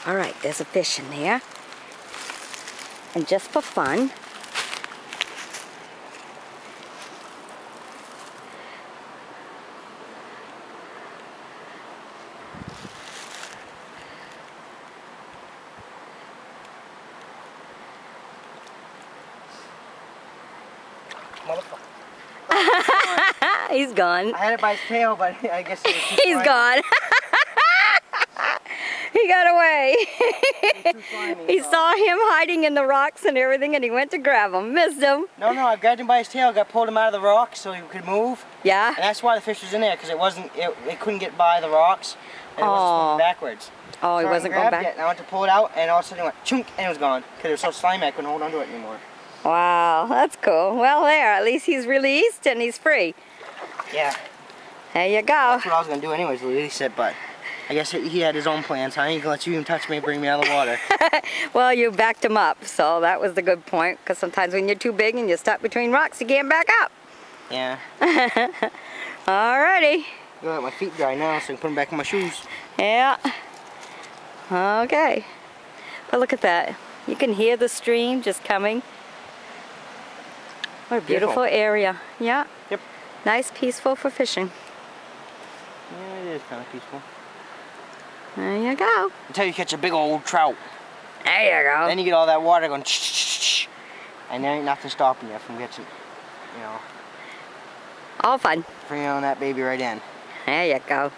All right, there's a fish in there. And just for fun, he's gone. I had it by his tail, but I guess it was too He's slimy. gone. He got away. He was too slimy, He so. saw him hiding in the rocks and everything, and he went to grab him. Missed him. No, I grabbed him by his tail, pulled him out of the rocks so he could move. Yeah? And that's why the fish was in there, because it couldn't get by the rocks, and it wasn't swimming backwards. Oh, he So wasn't I going grabbed back? it, and I went to pull it out, and all of a sudden it went chunk, and it was gone. Because it was so slimy I couldn't hold onto it anymore. Wow, that's cool. Well, there, at least he's released and he's free. Yeah. There you go. That's what I was going to do anyways, release it, but I guess he had his own plans. I ain't going to let you even touch me and bring me out of the water. Well, you backed him up, so that was the good point, because sometimes when you're too big and you're stuck between rocks, you can't back up. Yeah. Alrighty. I'm going to let my feet dry now so I can put them back in my shoes. Yeah. Okay. But look at that. You can hear the stream just coming. What a beautiful area. Yeah. Yep. Nice, peaceful for fishing. Yeah, it is kind of peaceful. There you go. Until you catch a big old trout. There you go. Then you get all that water going shh, and there ain't nothing stopping you from catching, All fun. bringing on that baby right in. There you go.